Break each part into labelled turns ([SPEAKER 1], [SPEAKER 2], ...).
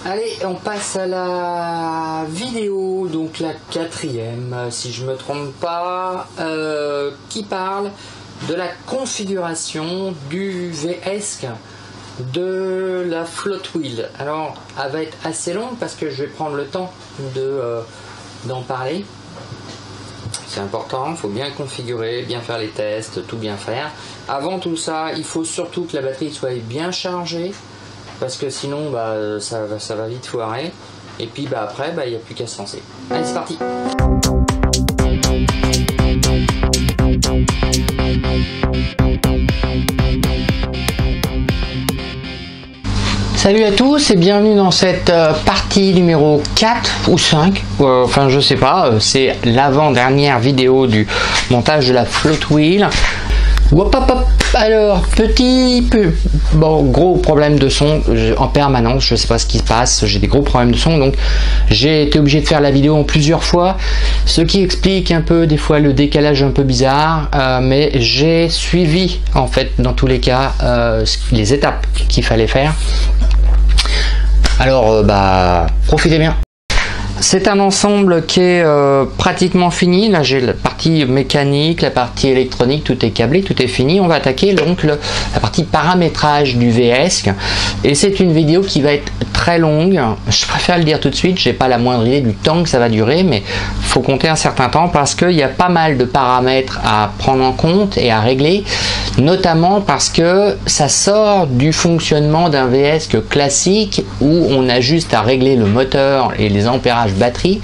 [SPEAKER 1] Allez, on passe à la vidéo, donc la 4e, si je me trompe pas, qui parle de la configuration du VS de la float wheel. Alors, elle va être assez longue parce que je vais prendre le temps d'en parler. C'est important, il faut bien configurer, bien faire les tests, tout bien faire. Avant tout ça, il faut surtout que la batterie soit bien chargée, parce que sinon ça va vite foirer. Et puis après, il n'y a plus qu'à se lancer. Allez, c'est parti! Salut à tous et bienvenue dans cette partie numéro 4 ou 5, enfin je sais pas, c'est l'avant-dernière vidéo du montage de la float wheel. Hop, hop, hop. Alors, gros problème de son en permanence, je sais pas ce qui se passe, j'ai des gros problèmes de son, donc j'ai été obligé de faire la vidéo en plusieurs fois, ce qui explique un peu des fois le décalage un peu bizarre, mais j'ai suivi en fait dans tous les cas les étapes qu'il fallait faire. Alors profitez bien. C'est un ensemble qui est pratiquement fini. Là j'ai la partie mécanique, la partie électronique, tout est câblé, tout est fini. On va attaquer donc la partie paramétrage du VS. Et c'est une vidéo qui va être très longue. Je préfère le dire tout de suite, j'ai pas la moindre idée du temps que ça va durer, mais il faut compter un certain temps parce qu'il y a pas mal de paramètres à prendre en compte et à régler, notamment parce que ça sort du fonctionnement d'un VS classique où on a juste à régler le moteur et les ampérages batterie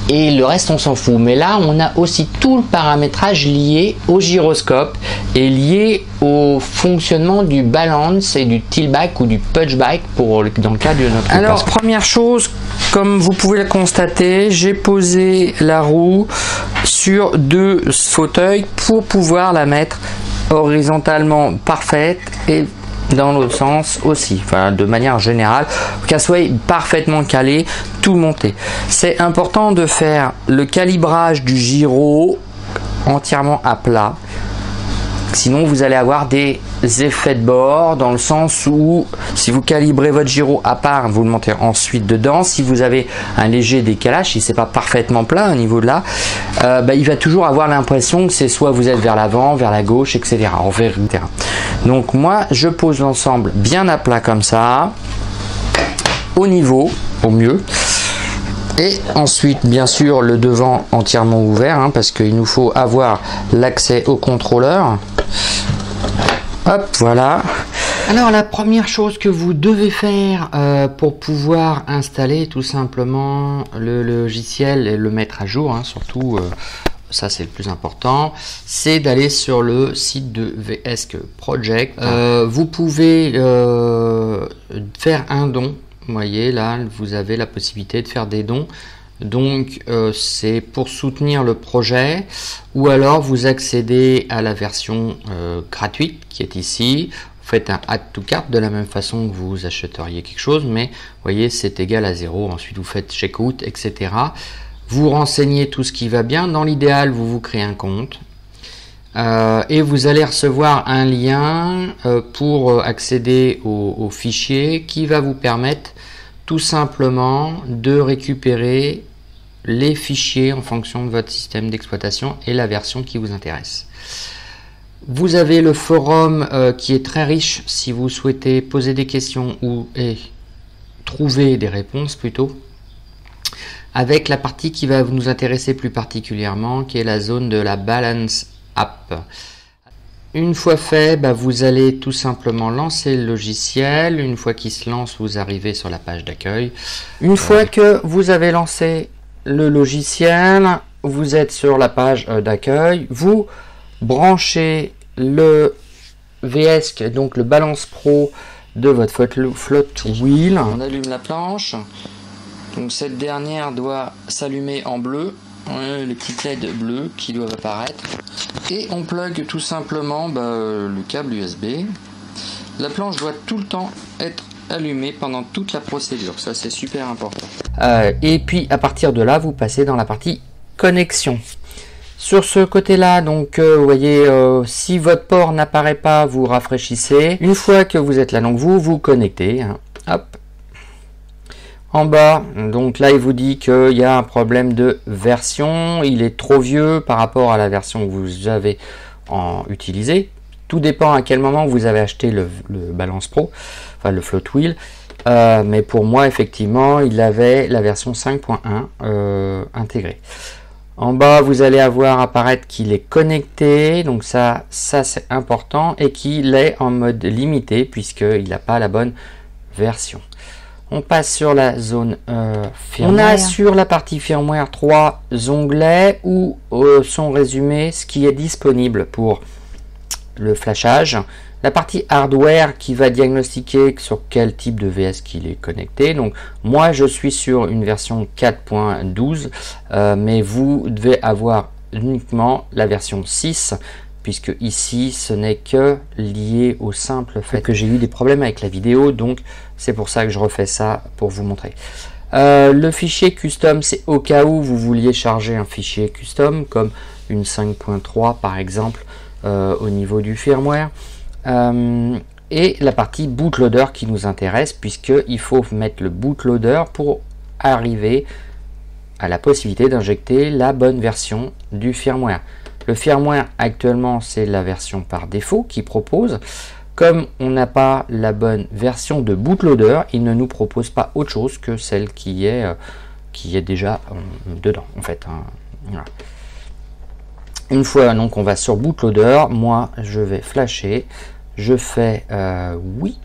[SPEAKER 1] et le reste on s'en fout. Mais là on a aussi tout le paramétrage lié au gyroscope et lié au fonctionnement du balance et du tilt-back ou du punch-back dans le cas de notre Alors première chose, comme vous pouvez le constater, j'ai posé la roue sur deux fauteuils pour pouvoir la mettre horizontalement parfaite et dans l'autre sens aussi, enfin de manière générale, qu'elle soit parfaitement calée, tout monté. C'est important de faire le calibrage du gyro entièrement à plat, sinon vous allez avoir des effets de bord, dans le sens où si vous calibrez votre gyro à part, vous le montez ensuite dedans. Si vous avez un léger décalage, si c'est pas parfaitement plat au niveau de là, il va toujours avoir l'impression que c'est soit vous êtes vers l'avant, vers la gauche, etc. Donc moi je pose l'ensemble bien à plat comme ça, au niveau, au mieux. Et ensuite, bien sûr, le devant entièrement ouvert, parce qu'il nous faut avoir l'accès au contrôleur. Hop, voilà. Alors, la première chose que vous devez faire pour pouvoir installer tout simplement le logiciel et le mettre à jour, surtout, ça c'est le plus important, c'est d'aller sur le site de VS Project. Vous pouvez faire un don. Vous voyez là, vous avez la possibilité de faire des dons, donc c'est pour soutenir le projet, ou alors vous accédez à la version gratuite qui est ici. Vous faites un add to cart de la même façon que vous achèteriez quelque chose, mais vous voyez c'est égal à 0. Ensuite vous faites checkout, etc. Vous renseignez tout ce qui va bien. Dans l'idéal, vous créez un compte. Et vous allez recevoir un lien pour accéder au fichier qui va vous permettre tout simplement de récupérer les fichiers en fonction de votre système d'exploitation et la version qui vous intéresse. Vous avez le forum qui est très riche si vous souhaitez poser des questions ou trouver des réponses plutôt, avec la partie qui va nous intéresser plus particulièrement, qui est la zone de la balance app. Une fois fait, vous allez tout simplement lancer le logiciel. Une fois qu'il se lance, vous arrivez sur la page d'accueil. Une fois que vous avez lancé le logiciel, vous êtes sur la page d'accueil. Vous branchez le VS, donc le Balance Pro de votre float wheel. On allume la planche. Donc cette dernière doit s'allumer en bleu. Les petites LED bleues qui doivent apparaître, et on plug tout simplement le câble USB. La planche doit tout le temps être allumée pendant toute la procédure, ça c'est super important. Et puis à partir de là, vous passez dans la partie connexion. Sur ce côté-là, donc vous voyez, si votre port n'apparaît pas, vous rafraîchissez. Une fois que vous êtes là, donc vous vous connectez. Hop. En bas, donc là il vous dit qu'il y a un problème de version, il est trop vieux par rapport à la version que vous avez utilisée. Tout dépend à quel moment vous avez acheté le Balance Pro, enfin le Float Wheel. Mais pour moi effectivement il avait la version 5.1 intégrée. En bas vous allez avoir apparaître qu'il est connecté, donc ça c'est important, et qu'il est en mode limité puisqu'il n'a pas la bonne version. On passe sur la zone firmware. On a sur la partie firmware 3 onglets où sont résumés ce qui est disponible pour le flashage. La partie hardware qui va diagnostiquer sur quel type de VS qu'il est connecté. Donc moi je suis sur une version 4.12 mais vous devez avoir uniquement la version 6 puisque ici ce n'est que lié au simple fait que j'ai eu des problèmes avec la vidéo, donc c'est pour ça que je refais ça pour vous montrer. Le fichier custom, c'est au cas où vous vouliez charger un fichier custom comme une 5.3 par exemple au niveau du firmware. Et la partie bootloader qui nous intéresse puisqu'il faut mettre le bootloader pour arriver à la possibilité d'injecter la bonne version du firmware. Le firmware actuellement c'est la version par défaut qui propose. Comme on n'a pas la bonne version de bootloader, il ne nous propose pas autre chose que celle qui est déjà dedans en fait. Voilà. Une fois donc on va sur bootloader, moi je vais flasher, je fais oui.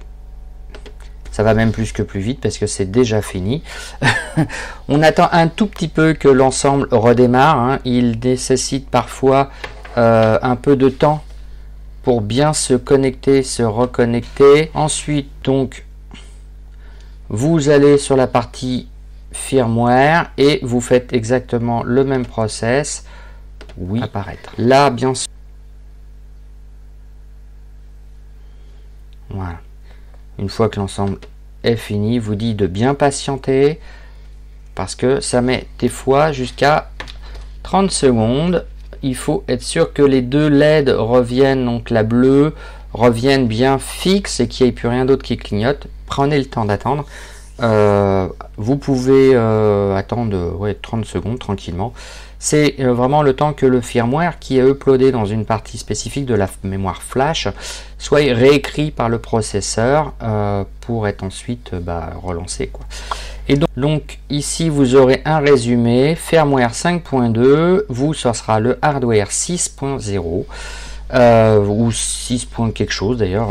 [SPEAKER 1] Ça va même plus vite parce que c'est déjà fini. On attend un tout petit peu que l'ensemble redémarre. Hein. Il nécessite parfois un peu de temps pour bien se connecter, se reconnecter. Ensuite, donc, vous allez sur la partie firmware et vous faites exactement le même process. Oui, apparaître. Là, bien sûr. Voilà. Une fois que l'ensemble est fini, vous dit de bien patienter parce que ça met des fois jusqu'à 30 secondes. Il faut être sûr que les deux LED reviennent, donc la bleue revienne bien fixe et qu'il n'y ait plus rien d'autre qui clignote. Prenez le temps d'attendre. Vous pouvez attendre 30 secondes tranquillement. C'est vraiment le temps que le firmware qui est uploadé dans une partie spécifique de la mémoire flash soit réécrit par le processeur pour être ensuite relancé, quoi. Et donc ici vous aurez un résumé firmware 5.2, vous ce sera le hardware 6.0 ou 6. quelque chose d'ailleurs,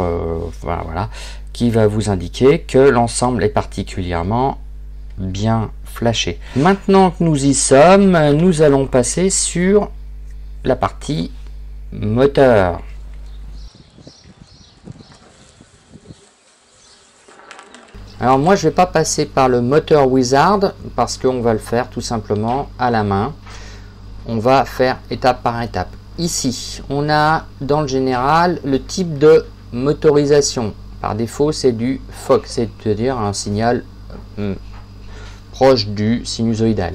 [SPEAKER 1] voilà, qui va vous indiquer que l'ensemble est particulièrement bien flashé. Maintenant que nous y sommes, nous allons passer sur la partie moteur. Alors moi je vais pas passer par le moteur wizard parce qu'on va le faire tout simplement à la main. On va faire étape par étape. Ici on a dans le général le type de motorisation. Par défaut c'est du FOC, c'est-à-dire un signal proche du sinusoïdal.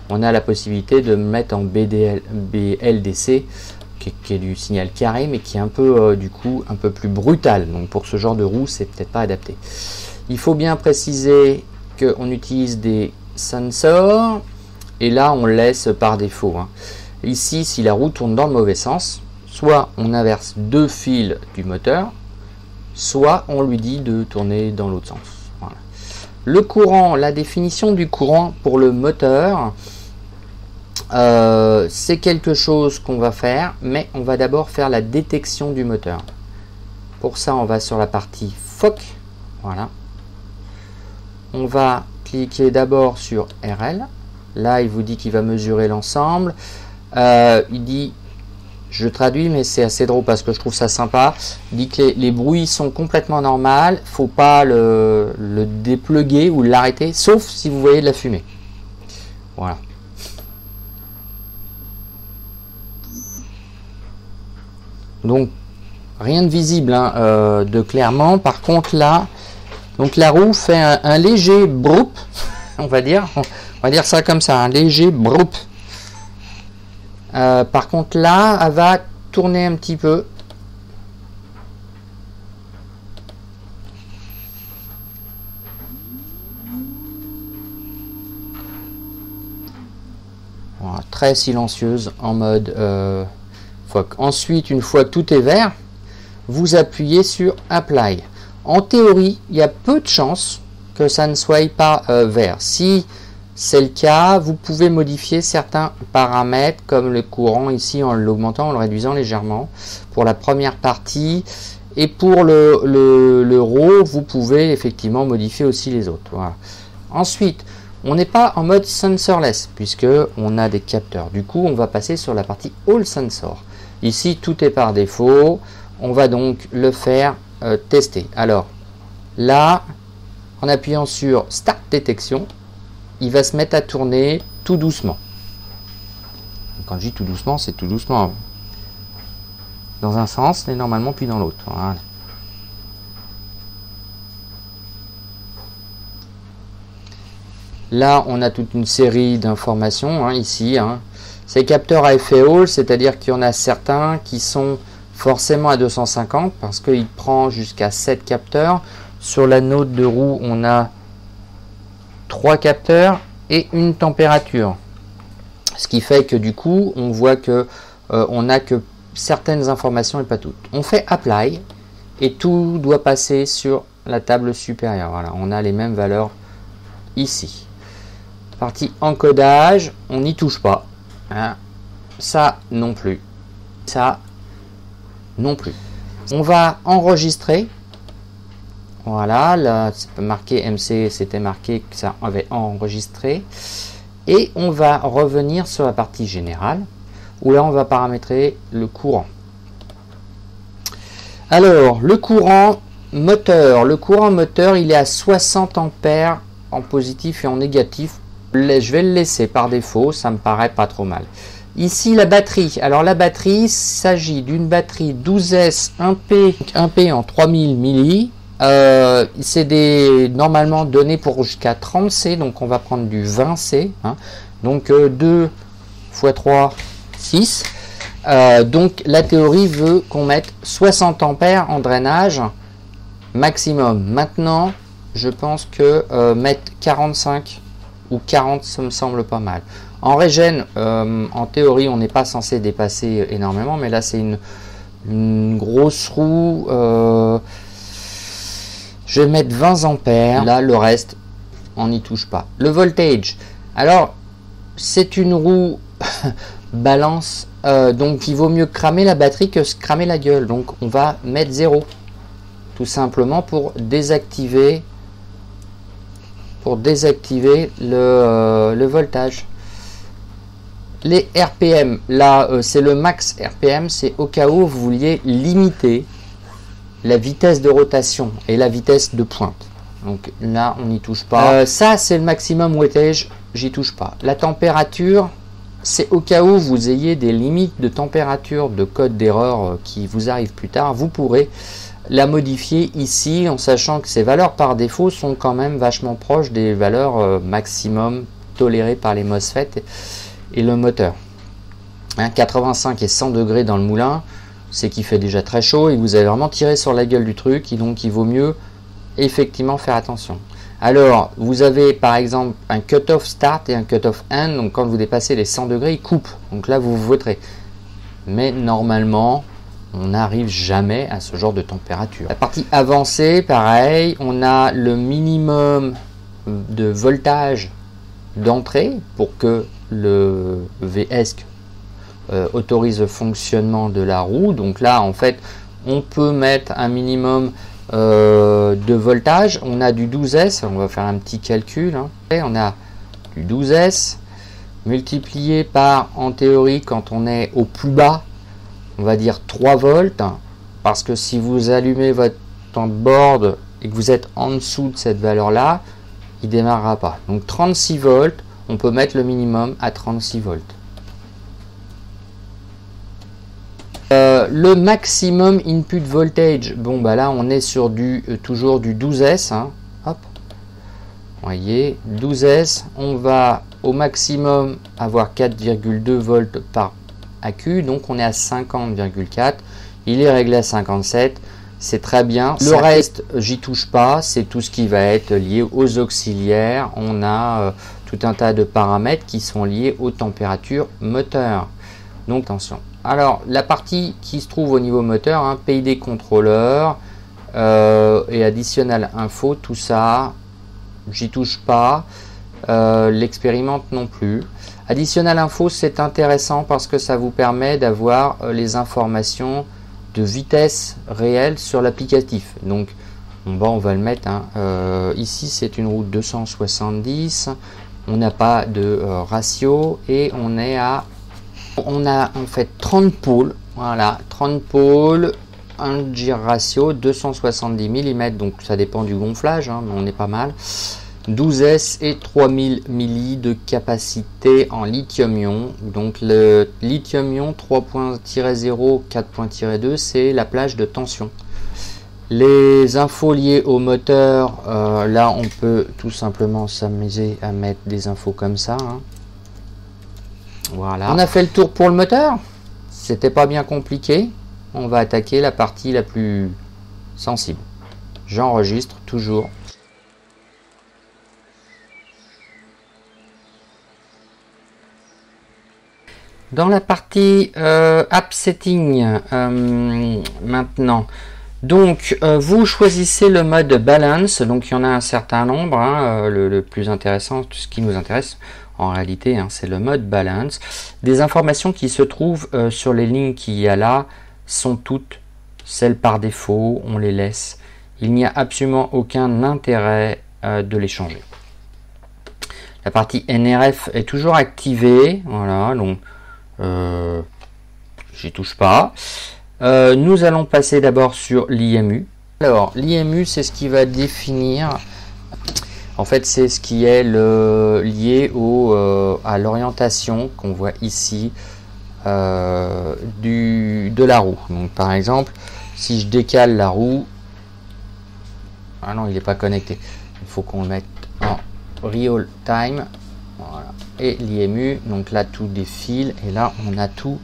[SPEAKER 1] On a la possibilité de mettre en BLDC qui est du signal carré mais qui est un peu du coup un peu plus brutal. Donc pour ce genre de roue c'est peut-être pas adapté. Il faut bien préciser qu'on utilise des sensors et là on laisse par défaut. Hein. Ici si la roue tourne dans le mauvais sens, soit on inverse deux fils du moteur, soit on lui dit de tourner dans l'autre sens. Voilà. Le courant, la définition du courant pour le moteur, c'est quelque chose qu'on va faire, mais on va d'abord faire la détection du moteur. Pour ça, on va sur la partie FOC. Voilà. On va cliquer d'abord sur RL. Là, il vous dit qu'il va mesurer l'ensemble. Il dit, je traduis, mais c'est assez drôle parce que je trouve ça sympa. Il dit que les bruits sont complètement normaux. Faut pas le dépluguer ou l'arrêter, sauf si vous voyez de la fumée. Voilà. Donc, rien de visible hein, de clairement. Par contre, là, donc la roue fait un léger broup, on va dire ça comme ça, un léger broup. Par contre là, elle va tourner un petit peu. très silencieuse en mode FOC. Ensuite, une fois que tout est vert, vous appuyez sur Apply. En théorie, il y a peu de chances que ça ne soit pas vert. Si c'est le cas, vous pouvez modifier certains paramètres comme le courant ici en l'augmentant, en le réduisant légèrement pour la première partie. Et pour le RAW, vous pouvez effectivement modifier aussi les autres. Voilà. Ensuite, on n'est pas en mode sensorless puisque on a des capteurs. Du coup, on va passer sur la partie All Sensor. Ici, tout est par défaut. On va donc le faire tester. Alors, là, en appuyant sur Start Détection, il va se mettre à tourner tout doucement. Quand je dis tout doucement, c'est tout doucement. Dans un sens, et normalement, puis dans l'autre. Voilà. Là, on a toute une série d'informations, ici. Ces capteurs à effet Hall, c'est-à-dire qu'il y en a certains qui sont forcément à 250, parce qu'il prend jusqu'à 7 capteurs. Sur la note de roue, on a 3 capteurs et une température. Ce qui fait que du coup, on voit que on n'a que certaines informations et pas toutes. On fait Apply et tout doit passer sur la table supérieure. Voilà, on a les mêmes valeurs ici. Partie encodage, on n'y touche pas. Ça non plus. Ça non plus. On va enregistrer. Voilà, là c'est marqué MC, c'était marqué que ça avait enregistré. Et on va revenir sur la partie générale, où là on va paramétrer le courant. Alors, le courant moteur. Le courant moteur, il est à 60 ampères en positif et en négatif. Je vais le laisser par défaut, ça me paraît pas trop mal. Ici, la batterie. Alors, la batterie, il s'agit d'une batterie 12S 1P en 3000 milli. C'est normalement donné pour jusqu'à 30C, donc on va prendre du 20C. Donc 2 x 3, 6. Donc la théorie veut qu'on mette 60 ampères en drainage maximum. Maintenant, je pense que mettre 45 ou 40, ça me semble pas mal. En régène, en théorie, on n'est pas censé dépasser énormément, mais là c'est une grosse roue. Je vais mettre 20 ampères. Là, le reste, on n'y touche pas. Le voltage. Alors, c'est une roue balance. Donc, il vaut mieux cramer la batterie que se cramer la gueule. Donc, on va mettre 0. Tout simplement pour désactiver le voltage. Les RPM. Là, c'est le max RPM. C'est au cas où vous vouliez limiter la vitesse de rotation et la vitesse de pointe. Donc là, on n'y touche pas. Ça, c'est le maximum wattage, j'y touche pas. La température, c'est au cas où vous ayez des limites de température de code d'erreur qui vous arrivent plus tard, vous pourrez la modifier ici en sachant que ces valeurs par défaut sont quand même vachement proches des valeurs maximum tolérées par les MOSFET et le moteur. 85 et 100 degrés dans le moulin, c'est qu'il fait déjà très chaud et vous avez vraiment tiré sur la gueule du truc, et donc il vaut mieux effectivement faire attention. Alors, vous avez par exemple un cut-off start et un cut-off end, donc quand vous dépassez les 100 degrés, il coupe. Donc là, vous voterez. Mais normalement, on n'arrive jamais à ce genre de température. La partie avancée, pareil, on a le minimum de voltage d'entrée pour que le VS autorise le fonctionnement de la roue. Donc là, en fait, on peut mettre un minimum de voltage. On a du 12S, on va faire un petit calcul. Et on a du 12S multiplié par, en théorie, quand on est au plus bas, on va dire 3 volts. Parce que si vous allumez votre board et que vous êtes en dessous de cette valeur-là, il ne démarrera pas. Donc 36 volts, on peut mettre le minimum à 36 volts. Le maximum input voltage, bon bah là on est sur toujours du 12S, hop, voyez, 12S, on va au maximum avoir 4,2 volts par AQ, donc on est à 50,4, il est réglé à 57, c'est très bien. Le reste, j'y touche pas, c'est tout ce qui va être lié aux auxiliaires. On a tout un tas de paramètres qui sont liés aux températures moteur. Donc attention. Alors la partie qui se trouve au niveau moteur, hein, PID contrôleur et additionnel info, tout ça, j'y touche pas. L'expérimente non plus. Additionnel info, c'est intéressant parce que ça vous permet d'avoir les informations de vitesse réelle sur l'applicatif. Donc on va le mettre, hein. Ici c'est une route 270, on n'a pas de ratio et on a en fait 30 pôles, voilà, 30 pôles, un gyr ratio 270 mm, donc ça dépend du gonflage, hein, mais on est pas mal. 12S et 3000 milli de capacité en lithium-ion. Donc le lithium-ion 3.0 4.2 c'est la plage de tension. Les infos liées au moteur, là on peut tout simplement s'amuser à mettre des infos comme ça, hein. Voilà. On a fait le tour pour le moteur. C'était pas bien compliqué. On va attaquer la partie la plus sensible. J'enregistre toujours. Dans la partie App Setting, maintenant, donc vous choisissez le mode Balance, donc il y en a un certain nombre, hein, le plus intéressant, tout ce qui nous intéresse en réalité, hein, c'est le mode Balance. Des informations qui se trouvent sur les lignes qu'il y a là sont toutes celles par défaut, on les laisse. Il n'y a absolument aucun intérêt de les changer. La partie NRF est toujours activée, voilà, donc j'y touche pas. Nous allons passer d'abord sur l'IMU. Alors l'IMU, c'est ce qui va définir, en fait c'est ce qui est lié à l'orientation qu'on voit ici de la roue. Donc par exemple, si je décale la roue, ah non, il n'est pas connecté, il faut qu'on le mette en real time. Voilà. Et l'IMU, donc là tout défile et là on a tout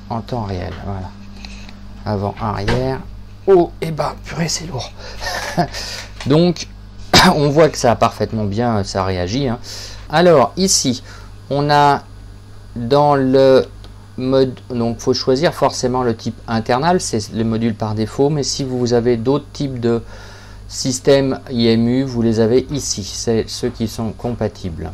[SPEAKER 1] en temps réel. Voilà. Avant, arrière, haut et bas. Purée, c'est lourd. Donc on voit que ça a parfaitement bien, ça réagit, hein. Alors ici on a dans le mode, donc faut choisir forcément le type internal, c'est le module par défaut, mais si vous avez d'autres types de systèmes IMU, vous les avez ici, c'est ceux qui sont compatibles.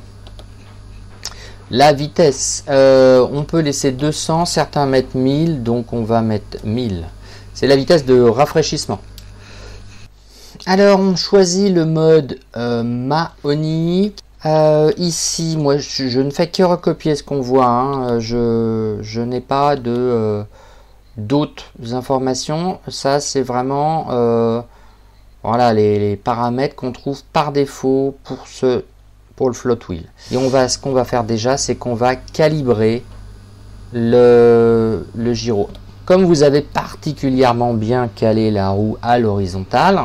[SPEAKER 1] La vitesse, on peut laisser 200, certains mettent 1000, donc on va mettre 1000. C'est la vitesse de rafraîchissement. Alors on choisit le mode Mahoney. Ici, moi je ne fais que recopier ce qu'on voit, hein. Je n'ai pas d'autres informations. Ça c'est vraiment voilà, les paramètres qu'on trouve par défaut pour le float wheel. Et ce qu'on va faire déjà, c'est qu'on va calibrer le gyro. Comme vous avez particulièrement bien calé la roue à l'horizontale,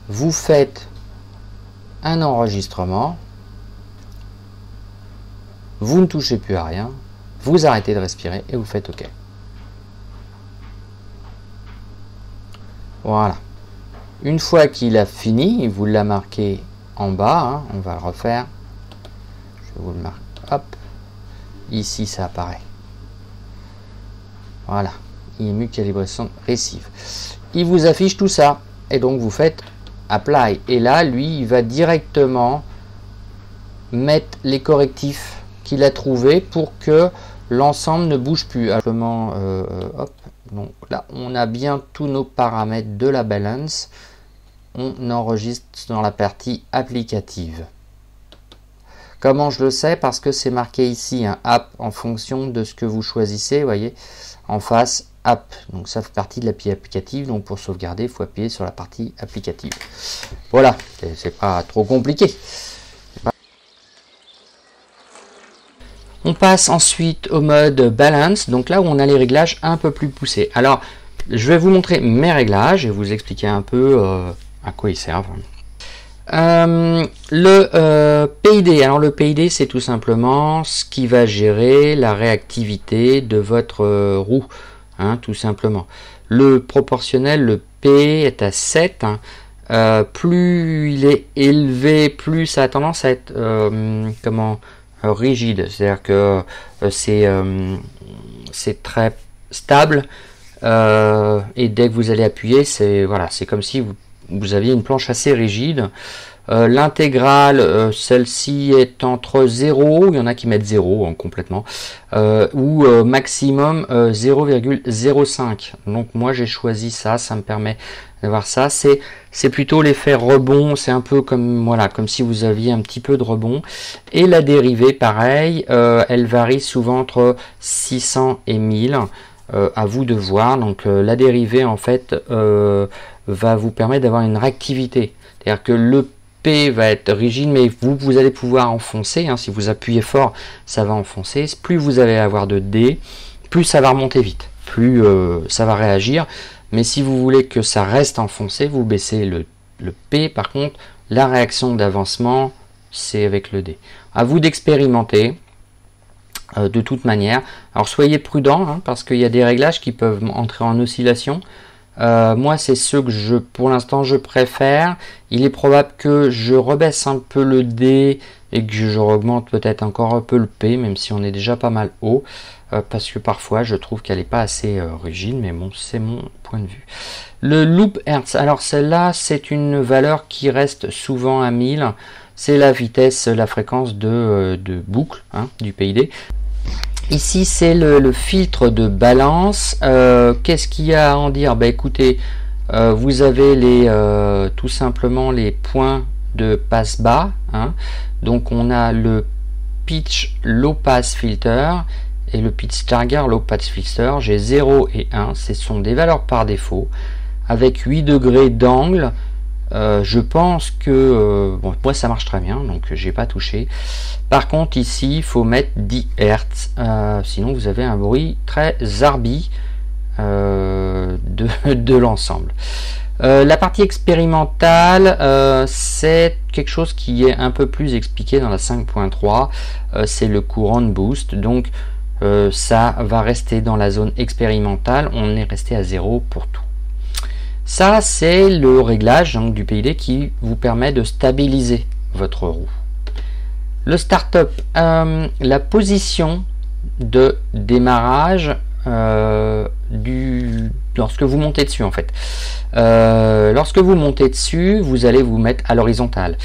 [SPEAKER 1] vous faites un enregistrement, vous ne touchez plus à rien, vous arrêtez de respirer et vous faites OK. Voilà. Une fois qu'il a fini, vous l'a marqué en bas, hein, on va le refaire. Je vous le marque, hop, ici ça apparaît. Voilà, IMU calibration récive. Il vous affiche tout ça, et donc vous faites Apply. Et là, lui, il va directement mettre les correctifs qu'il a trouvés pour que l'ensemble ne bouge plus. Simplement, hop, donc là, on a bien tous nos paramètres de la balance. On enregistre dans la partie applicative. Comment je le sais? Parce que c'est marqué ici un app en fonction de ce que vous choisissez. Vous voyez, en face app. Donc ça fait partie de l'appli applicative. Donc pour sauvegarder, il faut appuyer sur la partie applicative. Voilà, c'est pas trop compliqué. On passe ensuite au mode balance. Donc là où on a les réglages un peu plus poussés. Alors je vais vous montrer mes réglages et vous expliquer un peu à quoi ils servent. Le PID, alors le PID c'est tout simplement ce qui va gérer la réactivité de votre roue, hein, tout simplement. Le proportionnel, le P est à 7, hein, plus il est élevé, plus ça a tendance à être rigide. C'est-à-dire que c'est très stable et dès que vous allez appuyer, c'est voilà, c'est comme si vous aviez une planche assez rigide. L'intégrale, celle-ci est entre 0, il y en a qui mettent 0 complètement, ou maximum 0,05. Donc moi j'ai choisi ça, ça me permet d'avoir ça. C'est plutôt l'effet rebond, c'est un peu comme voilà, comme si vous aviez un petit peu de rebond. Et la dérivée, pareil, elle varie souvent entre 600 et 1000. À vous de voir. Donc la dérivée en fait va vous permettre d'avoir une réactivité. C'est-à-dire que le P va être rigide, mais vous allez pouvoir enfoncer, hein, si vous appuyez fort, ça va enfoncer. Plus vous allez avoir de D, plus ça va remonter vite, plus ça va réagir. Mais si vous voulez que ça reste enfoncé, vous baissez le P. Par contre, la réaction d'avancement, c'est avec le D. À vous d'expérimenter. De toute manière. Alors soyez prudent, hein, parce qu'il y a des réglages qui peuvent entrer en oscillation. Moi, c'est ceux que pour l'instant, je préfère. Il est probable que je rebaisse un peu le D et que je augmente peut-être encore un peu le P, même si on est déjà pas mal haut, parce que parfois, je trouve qu'elle n'est pas assez rigide, mais bon, c'est mon point de vue. Le loop Hertz, alors celle-là, c'est une valeur qui reste souvent à 1000. C'est la vitesse, la fréquence de boucle, hein, du PID. Ici, c'est le filtre de balance. Qu'est-ce qu'il y a à en dire? Bah, écoutez, vous avez tout simplement les points de passe bas. Hein. Donc, on a le pitch low pass filter et le pitch target low pass filter. J'ai 0 et 1. Ce sont des valeurs par défaut. Avec 8 degrés d'angle. Je pense que bon, moi ça marche très bien, donc j'ai pas touché. Par contre ici il faut mettre 10 Hz, sinon vous avez un bruit très zarbi de l'ensemble. La partie expérimentale, c'est quelque chose qui est un peu plus expliqué dans la 5.3, c'est le courant boost, donc ça va rester dans la zone expérimentale, on est resté à 0 pour tout. Ça, c'est le réglage donc, du PID qui vous permet de stabiliser votre roue. Le start-up, la position de démarrage lorsque vous montez dessus en fait. Lorsque vous montez dessus, vous allez vous mettre à l'horizontale.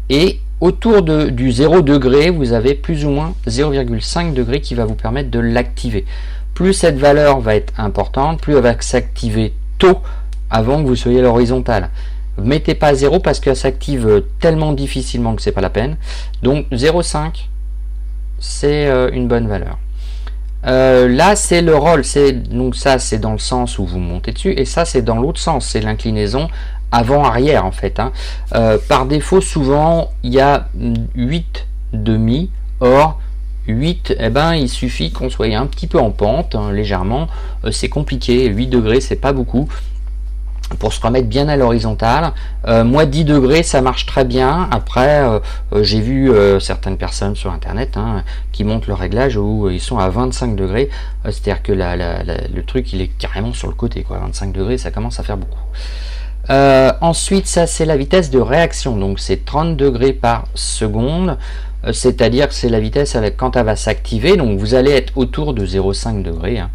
[SPEAKER 1] Et autour du 0 degré, vous avez plus ou moins 0,5 degré qui va vous permettre de l'activer. Plus cette valeur va être importante, plus elle va s'activer tôt, avant que vous soyez à l'horizontale. Mettez pas 0 parce qu'elle s'active tellement difficilement que c'est pas la peine. Donc 0,5 c'est une bonne valeur. Là c'est le roll, donc ça c'est dans le sens où vous montez dessus et ça c'est dans l'autre sens, c'est l'inclinaison avant-arrière en fait. Hein. Par défaut souvent il y a 8 demi, or 8, eh ben, il suffit qu'on soit un petit peu en pente, hein, légèrement, c'est compliqué, 8 degrés c'est pas beaucoup. Pour se remettre bien à l'horizontale, moi 10 degrés ça marche très bien. Après j'ai vu certaines personnes sur internet hein, qui montrent le réglage où ils sont à 25 degrés, c'est à dire que le truc il est carrément sur le côté quoi. 25 degrés ça commence à faire beaucoup. Ensuite ça c'est la vitesse de réaction, donc c'est 30 degrés par seconde, c'est à dire que c'est la vitesse quand elle va s'activer, donc vous allez être autour de 0,5 degrés hein.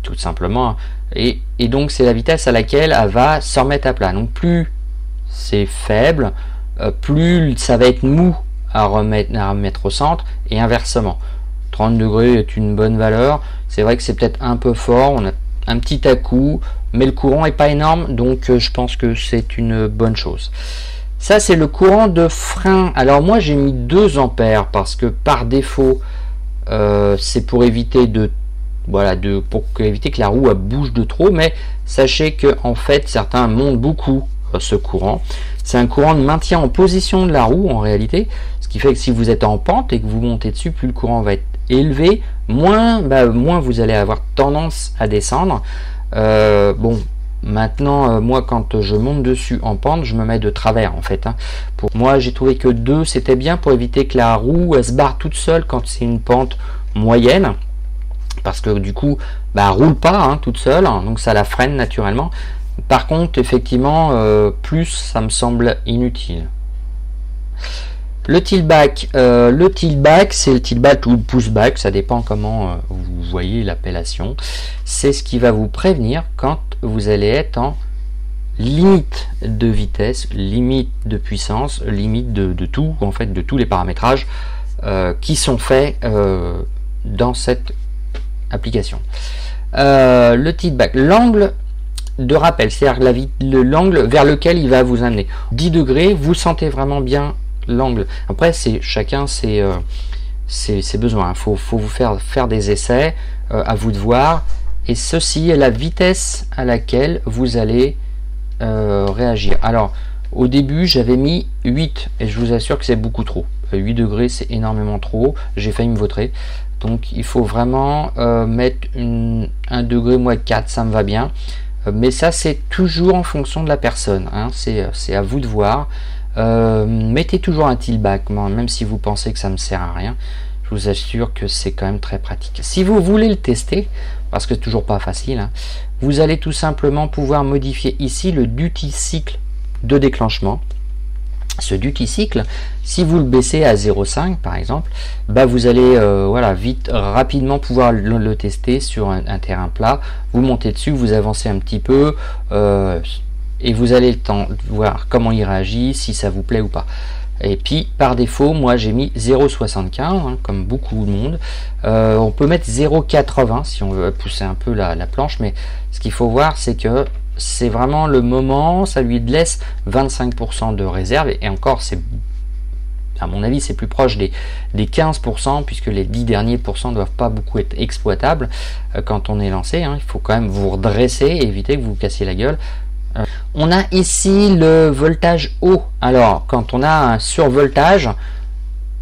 [SPEAKER 1] Tout simplement, et donc c'est la vitesse à laquelle elle va se remettre à plat. Donc plus c'est faible, plus ça va être mou à remettre au centre, et inversement. 30 degrés est une bonne valeur. C'est vrai que c'est peut-être un peu fort, on a un petit à-coup, mais le courant est pas énorme, donc je pense que c'est une bonne chose. Ça c'est le courant de frein. Alors moi j'ai mis 2 ampères parce que par défaut c'est pour éviter pour éviter que la roue bouge de trop, mais sachez que en fait certains montent beaucoup ce courant. C'est un courant de maintien en position de la roue en réalité, ce qui fait que si vous êtes en pente et que vous montez dessus, plus le courant va être élevé, moins vous allez avoir tendance à descendre. Bon, maintenant moi quand je monte dessus en pente, je me mets de travers en fait. Hein. Pour moi j'ai trouvé que 2 c'était bien pour éviter que la roue elle se barre toute seule quand c'est une pente moyenne. Parce que du coup, elle roule pas hein, toute seule, hein, donc ça la freine naturellement. Par contre, effectivement, plus, ça me semble inutile. Le tillback, c'est le tillback ou le pushback, ça dépend comment vous voyez l'appellation. C'est ce qui va vous prévenir quand vous allez être en limite de vitesse, limite de puissance, limite de tout, en fait, de tous les paramétrages qui sont faits dans cette application. Le tillback, l'angle de rappel, c'est-à-dire l'angle vers lequel il va vous amener. 10 degrés, vous sentez vraiment bien l'angle. Après, c'est chacun ses besoins. Il faut vous faire des essais, à vous de voir. Et ceci est la vitesse à laquelle vous allez réagir. Alors, au début, j'avais mis 8 et je vous assure que c'est beaucoup trop. 8 degrés, c'est énormément trop. J'ai failli me vautrer. Donc, il faut vraiment mettre 1 degré, moi 4, ça me va bien. Mais ça, c'est toujours en fonction de la personne. Hein. C'est à vous de voir. Mettez toujours un tillback, même si vous pensez que ça ne sert à rien. Je vous assure que c'est quand même très pratique. Si vous voulez le tester, parce que c'est toujours pas facile, hein, vous allez tout simplement pouvoir modifier ici le duty cycle de déclenchement. Ce duty cycle, si vous le baissez à 0,5 par exemple, bah vous allez voilà, rapidement pouvoir le tester sur un terrain plat. Vous montez dessus, vous avancez un petit peu et vous allez le temps de voir comment il réagit, si ça vous plaît ou pas. Et puis par défaut, moi j'ai mis 0,75 hein, comme beaucoup de monde. On peut mettre 0,80 si on veut pousser un peu la planche, mais ce qu'il faut voir, c'est que c'est vraiment le moment, ça lui laisse 25% de réserve, et encore, c'est à mon avis, c'est plus proche des 15%, puisque les 10 derniers pourcents ne doivent pas beaucoup être exploitables quand on est lancé. Hein. Il faut quand même vous redresser et éviter que vous vous cassiez la gueule. On a ici le voltage haut. Alors, quand on a un survoltage,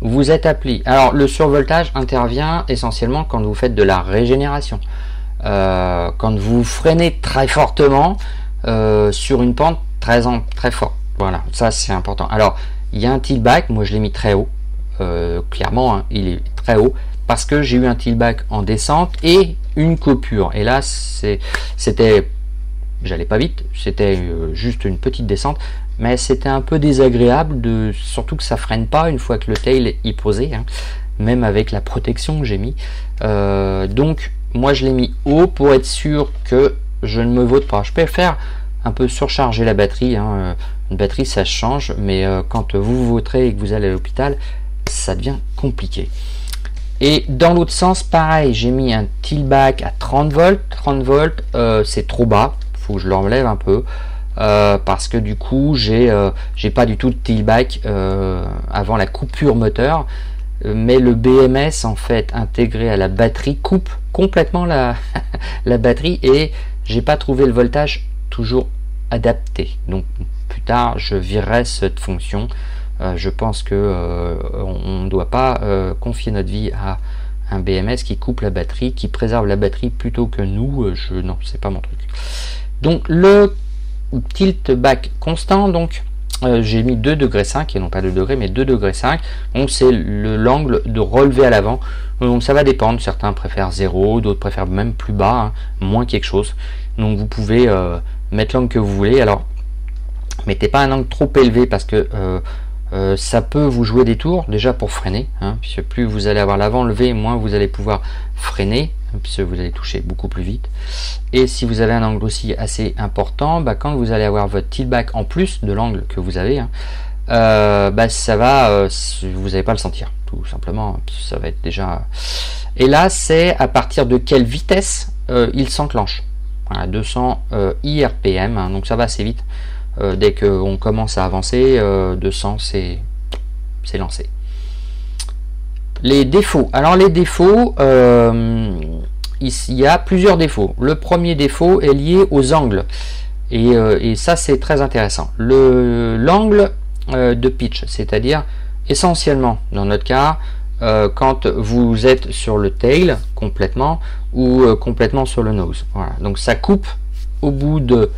[SPEAKER 1] vous êtes appelé. Alors, le survoltage intervient essentiellement quand vous faites de la régénération. Quand vous freinez très fortement sur une pente très forte. Voilà, ça c'est important. Alors, il y a un tillback, moi je l'ai mis très haut. Clairement, hein, il est très haut parce que j'ai eu un tillback en descente et une coupure. Et là, c'était... J'allais pas vite, c'était juste une petite descente, mais c'était un peu désagréable, surtout que ça freine pas une fois que le tail est posé, hein, même avec la protection que j'ai mis. Donc moi je l'ai mis haut pour être sûr que je ne me vaute pas. Je peux faire un peu surcharger la batterie, hein. Une batterie ça change, mais quand vous vous vautrez et que vous allez à l'hôpital, ça devient compliqué. Et dans l'autre sens, pareil, j'ai mis un tillback à 30 volts. 30 volts, c'est trop bas. Faut que je l'enlève un peu parce que du coup j'ai pas du tout de tillback avant la coupure moteur, mais le BMS en fait intégré à la batterie coupe complètement la batterie et j'ai pas trouvé le voltage toujours adapté. Donc plus tard je virerai cette fonction. Je pense que on ne doit pas confier notre vie à un BMS qui coupe la batterie, qui préserve la batterie plutôt que nous. Non, c'est pas mon truc. Donc le tilt back constant, donc j'ai mis 2,5 degrés et non pas 2 degrés mais 2,5 degrés. Donc c'est l'angle de relevé à l'avant. Donc ça va dépendre, certains préfèrent 0, d'autres préfèrent même plus bas, hein, moins quelque chose. Donc vous pouvez mettre l'angle que vous voulez. Alors mettez pas un angle trop élevé parce que ça peut vous jouer des tours déjà pour freiner, hein, puisque plus vous allez avoir l'avant levé, moins vous allez pouvoir freiner, puisque vous allez toucher beaucoup plus vite. Et si vous avez un angle aussi assez important, bah, quand vous allez avoir votre tillback en plus de l'angle que vous avez, hein, bah, ça va, vous n'allez pas le sentir, tout simplement, ça va être déjà... Et là, c'est à partir de quelle vitesse il s'enclenche. Voilà, 200 IRPM, hein, donc ça va assez vite. Dès qu'on commence à avancer, 200 c'est lancé. Les défauts. Alors les défauts, il y a plusieurs défauts. Le premier défaut est lié aux angles. Et ça c'est très intéressant. L'angle de pitch, c'est-à-dire essentiellement dans notre cas, quand vous êtes sur le tail complètement ou complètement sur le nose. Voilà. Donc ça coupe au bout de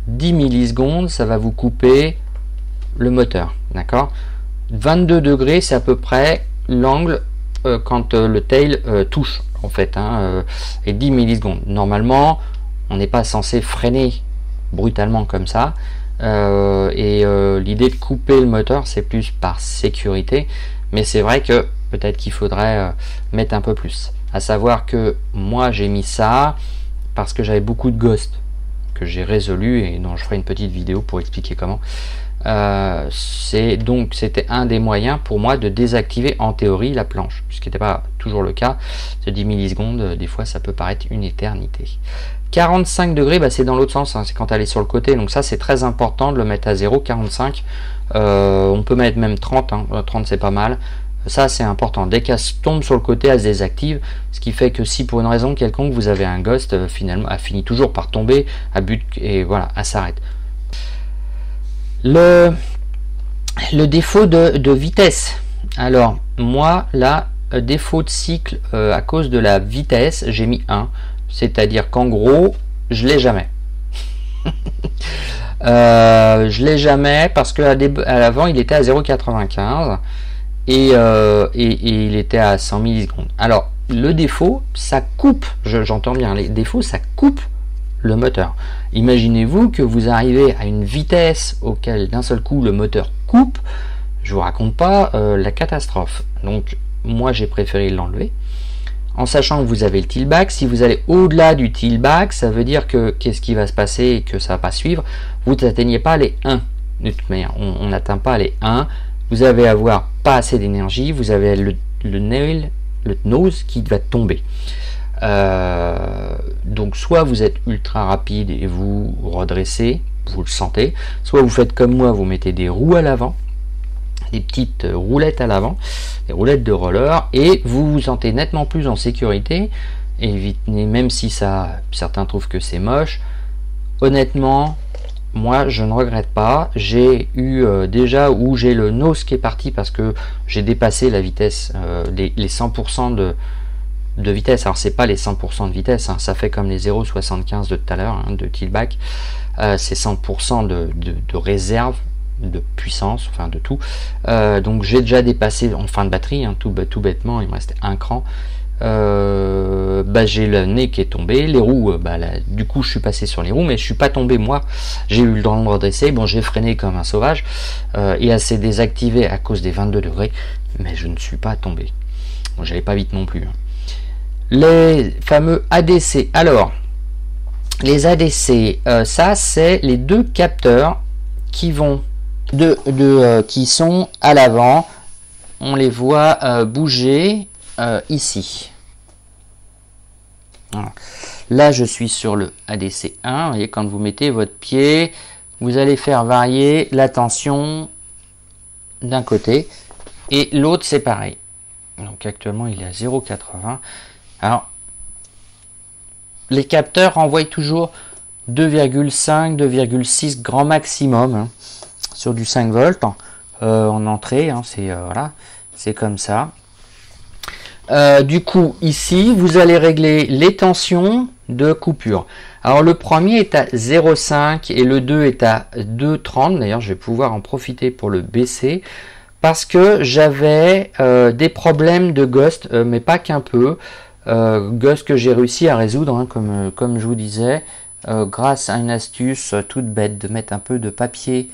[SPEAKER 1] 10 millisecondes, ça va vous couper le moteur, d'accord. 22 degrés, c'est à peu près l'angle quand le tail touche, en fait, hein, et 10 millisecondes. Normalement, on n'est pas censé freiner brutalement comme ça. L'idée de couper le moteur, c'est plus par sécurité, mais c'est vrai que peut-être qu'il faudrait mettre un peu plus. À savoir que moi j'ai mis ça parce que j'avais beaucoup de ghosts que j'ai résolu et dont je ferai une petite vidéo pour expliquer comment. C'était un des moyens pour moi de désactiver en théorie la planche, ce qui n'était pas toujours le cas. C'est 10 millisecondes, des fois ça peut paraître une éternité. 45 degrés, c'est dans l'autre sens, hein, c'est quand elle est sur le côté, donc ça c'est très important de le mettre à 0. 45, on peut mettre même 30, hein, 30 c'est pas mal. Ça c'est important, dès qu'elle tombe sur le côté, elle se désactive, ce qui fait que si pour une raison quelconque vous avez un ghost, finalement elle finit toujours par tomber à but et voilà, elle s'arrête. Le défaut de vitesse, alors moi là, défaut de cycle à cause de la vitesse, j'ai mis 1, c'est à dire qu'en gros je l'ai jamais. Je l'ai jamais parce que à l'avant il était à 0,95 et il était à 100 millisecondes. Alors le défaut, ça coupe, j'entends bien, les défauts, ça coupe le moteur. Imaginez-vous que vous arrivez à une vitesse auquel d'un seul coup le moteur coupe, je vous raconte pas la catastrophe. Donc moi j'ai préféré l'enlever en sachant que vous avez le tillback. Si vous allez au-delà du tillback, ça veut dire que qu'est-ce qui va se passer et que ça va pas suivre, vous n'atteignez pas les 1. De toute manière, on n'atteint pas les 1. Vous allez avoir pas assez d'énergie, vous avez le nose qui va tomber. Donc soit vous êtes ultra rapide et vous redressez, vous le sentez, soit vous faites comme moi, vous mettez des roues à l'avant, des petites roulettes à l'avant, des roulettes de roller, et vous vous sentez nettement plus en sécurité. Et même si certains trouvent que c'est moche, honnêtement moi je ne regrette pas. J'ai eu déjà où j'ai le nose qui est parti parce que j'ai dépassé la vitesse, les 100% de vitesse. Alors c'est pas les 100% de vitesse, hein, ça fait comme les 0,75 de tout à l'heure, hein, de tillback, c'est 100% de réserve de puissance, enfin de tout. Donc j'ai déjà dépassé en fin de batterie, hein, tout bêtement, il me restait un cran. J'ai le nez qui est tombé, les roues, du coup je suis passé sur les roues, mais je suis pas tombé moi, j'ai eu le temps de me redresser. Bon, j'ai freiné comme un sauvage et elle s'est désactivée à cause des 22 degrés, mais je ne suis pas tombé. Bon, j'allais pas vite non plus, hein. Les fameux ADC, alors les ADC, ça c'est les deux capteurs qui vont qui sont à l'avant, on les voit bouger ici. Voilà. Là je suis sur le ADC 1, vous voyez, quand vous mettez votre pied, vous allez faire varier la tension d'un côté et l'autre c'est pareil. Donc actuellement il est à 0,80. Alors les capteurs renvoient toujours 2,5 2,6 grand maximum, hein, sur du 5 volts en entrée, hein, c'est voilà, c'est comme ça. Du coup ici vous allez régler les tensions de coupure. Alors le premier est à 0,5 et le 2 est à 2,30. D'ailleurs je vais pouvoir en profiter pour le baisser parce que j'avais des problèmes de ghost, mais pas qu'un peu. Ghost que j'ai réussi à résoudre, hein, comme je vous disais, grâce à une astuce toute bête de mettre un peu de papier,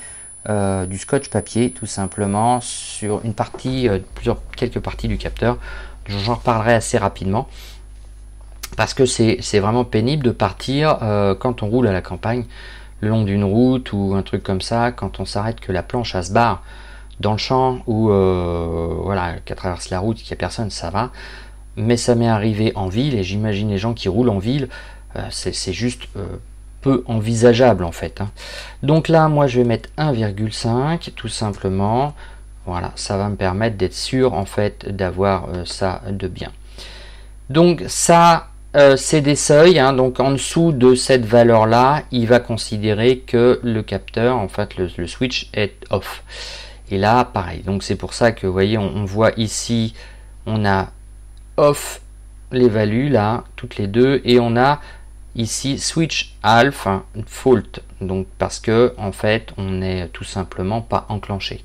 [SPEAKER 1] du scotch papier tout simplement sur une partie, quelques parties du capteur. J'en reparlerai assez rapidement parce que c'est vraiment pénible de partir quand on roule à la campagne le long d'une route ou un truc comme ça, quand on s'arrête, que la planche elle se barre dans le champ ou voilà, qu'elle traverse la route, qu'il n'y a personne, ça va. Mais ça m'est arrivé en ville et j'imagine les gens qui roulent en ville, c'est juste peu envisageable en fait, hein. Donc là moi je vais mettre 1,5 tout simplement. Voilà, ça va me permettre d'être sûr en fait d'avoir ça de bien. Donc ça c'est des seuils, hein, donc en dessous de cette valeur là il va considérer que le capteur, en fait le switch est off. Et là pareil, donc c'est pour ça que vous voyez on voit ici on a off les values là toutes les deux et on a ici switch half, hein, fault, donc parce que en fait on n'est tout simplement pas enclenché.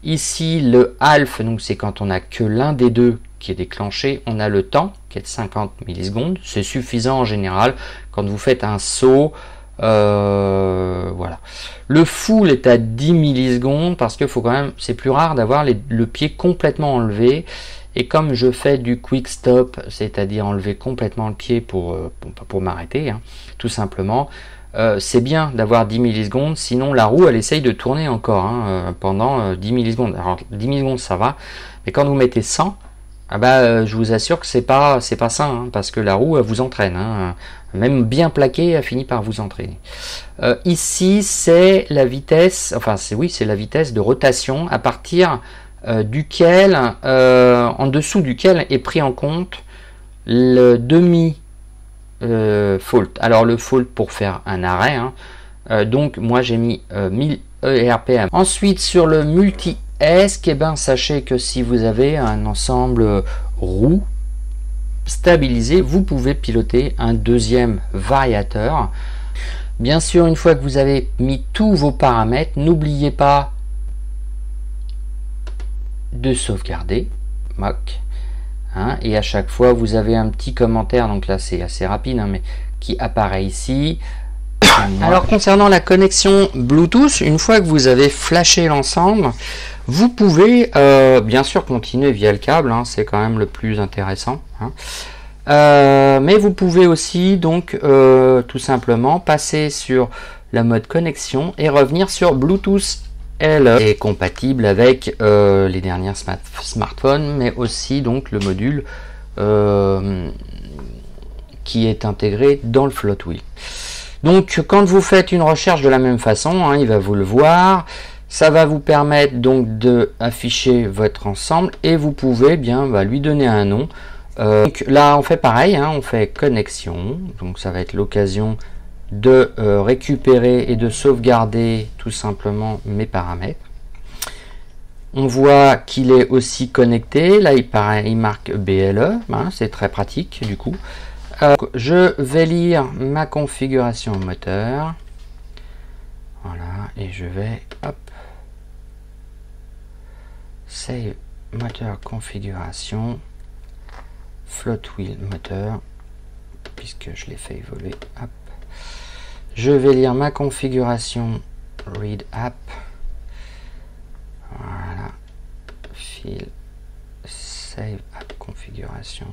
[SPEAKER 1] Ici le half, donc c'est quand on a que l'un des deux qui est déclenché, on a le temps qui est de 50 millisecondes, c'est suffisant en général quand vous faites un saut Voilà. Le full est à 10 millisecondes parce que faut quand même, c'est plus rare d'avoir le pied complètement enlevé. Et comme je fais du quick stop, c'est-à-dire enlever complètement le pied pour m'arrêter, hein, tout simplement, c'est bien d'avoir 10 millisecondes, sinon la roue elle essaye de tourner encore hein, pendant 10 millisecondes. Alors 10 millisecondes ça va, mais quand vous mettez 100, ah bah, je vous assure que c'est pas sain, hein, parce que la roue elle vous entraîne, hein, même bien plaquée, elle finit par vous entraîner. Ici c'est la vitesse, enfin c'est la vitesse de rotation à partir duquel, en dessous duquel est pris en compte le demi fault. Alors le fault pour faire un arrêt, hein. Donc moi j'ai mis 1000 RPM. Ensuite sur le multi-ESC, ben, sachez que si vous avez un ensemble roue stabilisé, vous pouvez piloter un deuxième variateur. Bien sûr, une fois que vous avez mis tous vos paramètres, n'oubliez pas de sauvegarder mock, hein, et à chaque fois vous avez un petit commentaire, donc là c'est assez rapide, hein, mais qui apparaît ici. Alors concernant la connexion Bluetooth, une fois que vous avez flashé l'ensemble, vous pouvez bien sûr continuer via le câble, hein, c'est quand même le plus intéressant, hein. Mais vous pouvez aussi donc tout simplement passer sur la mode connexion et revenir sur Bluetooth. Elle est compatible avec les dernières smartphones, mais aussi donc le module qui est intégré dans le float wheel. Donc quand vous faites une recherche de la même façon, hein, il va vous le voir, ça va vous permettre donc de afficher votre ensemble et vous pouvez bien lui donner un nom. Donc là on fait pareil, hein, on fait connexion, donc ça va être l'occasion de récupérer et de sauvegarder tout simplement mes paramètres. On voit qu'il est aussi connecté, là il marque BLE, hein, c'est très pratique du coup. Je vais lire ma configuration moteur, voilà, et je vais hop, save moteur configuration, float wheel moteur, puisque je l'ai fait évoluer, hop. Je vais lire ma configuration read app, voilà, file, save app configuration.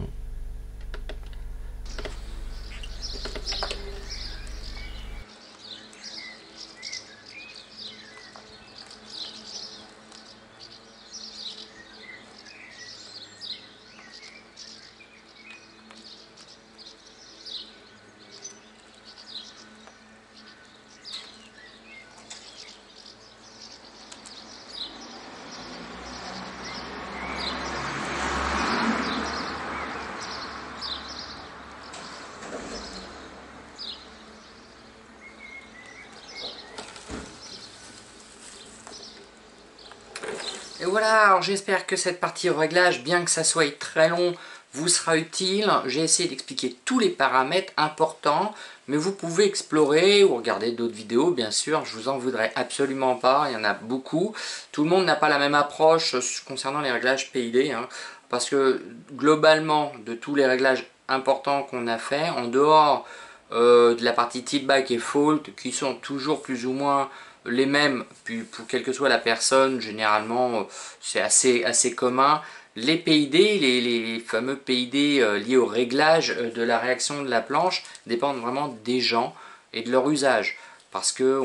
[SPEAKER 1] Et voilà, alors j'espère que cette partie réglage, bien que ça soit très long, vous sera utile. J'ai essayé d'expliquer tous les paramètres importants, mais vous pouvez explorer ou regarder d'autres vidéos, bien sûr, je vous en voudrais absolument pas, il y en a beaucoup. Tout le monde n'a pas la même approche concernant les réglages PID, hein, parce que globalement, de tous les réglages importants qu'on a fait, en dehors de la partie tiltback et fault, qui sont toujours plus ou moins les mêmes, puis pour quelle que soit la personne, généralement c'est assez commun. Les PID, les fameux PID liés au réglage de la réaction de la planche dépendent vraiment des gens et de leur usage. Parce que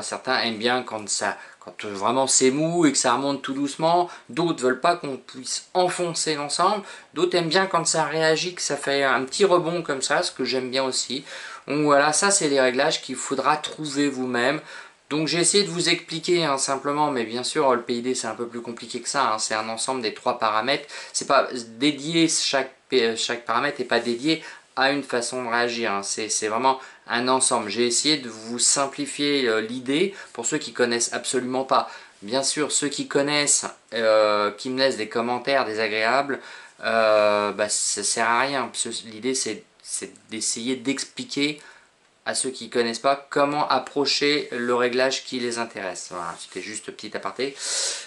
[SPEAKER 1] certains aiment bien quand vraiment c'est mou et que ça remonte tout doucement, d'autres veulent pas qu'on puisse enfoncer l'ensemble, d'autres aiment bien quand ça réagit, que ça fait un petit rebond comme ça, ce que j'aime bien aussi. Donc voilà, ça c'est les réglages qu'il faudra trouver vous-même. Donc j'ai essayé de vous expliquer hein, simplement, mais bien sûr le PID c'est un peu plus compliqué que ça, hein, c'est un ensemble des 3 paramètres, c'est pas dédié, chaque paramètre n'est pas dédié à une façon de réagir, hein. C'est vraiment un ensemble. J'ai essayé de vous simplifier l'idée pour ceux qui connaissent absolument pas. Bien sûr ceux qui connaissent, qui me laissent des commentaires désagréables, ça sert à rien, l'idée c'est d'essayer d'expliquer à ceux qui ne connaissent pas comment approcher le réglage qui les intéresse. Voilà, c'était juste petit aparté.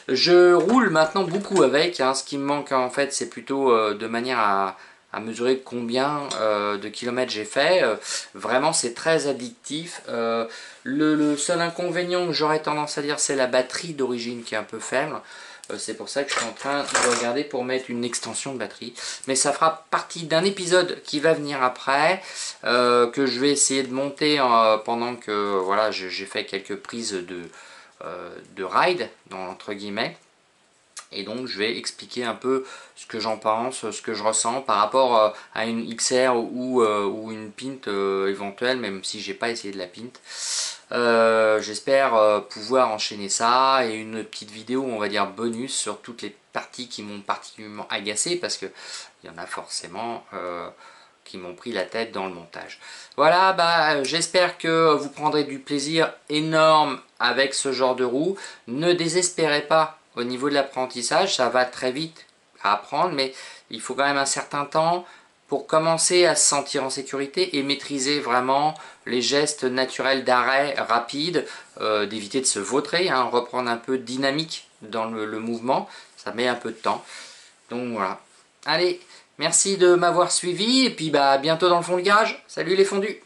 [SPEAKER 1] Je roule maintenant beaucoup avec, hein. Ce qui me manque en fait c'est plutôt de manière à à mesurer combien de kilomètres j'ai fait. Vraiment, c'est très addictif. Le seul inconvénient que j'aurais tendance à dire, c'est la batterie d'origine qui est un peu faible. C'est pour ça que je suis en train de regarder pour mettre une extension de batterie. Mais ça fera partie d'un épisode qui va venir après, que je vais essayer de monter pendant que voilà, j'ai fait quelques prises de ride, entre guillemets. Et donc je vais expliquer un peu ce que j'en pense, ce que je ressens par rapport à une XR ou une Pint éventuelle, même si j'ai pas essayé de la Pint. J'espère pouvoir enchaîner ça et une petite vidéo, on va dire bonus, sur toutes les parties qui m'ont particulièrement agacé, parce que il y en a forcément qui m'ont pris la tête dans le montage. Voilà, bah, j'espère que vous prendrez du plaisir énorme avec ce genre de roue. Ne désespérez pas au niveau de l'apprentissage, ça va très vite à apprendre, mais il faut quand même un certain temps pour commencer à se sentir en sécurité et maîtriser vraiment les gestes naturels d'arrêt rapide, d'éviter de se vautrer, hein, reprendre un peu de dynamique dans le mouvement, ça met un peu de temps. Donc voilà. Allez, merci de m'avoir suivi et puis bah, à bientôt dans le fond du garage. Salut les fondus!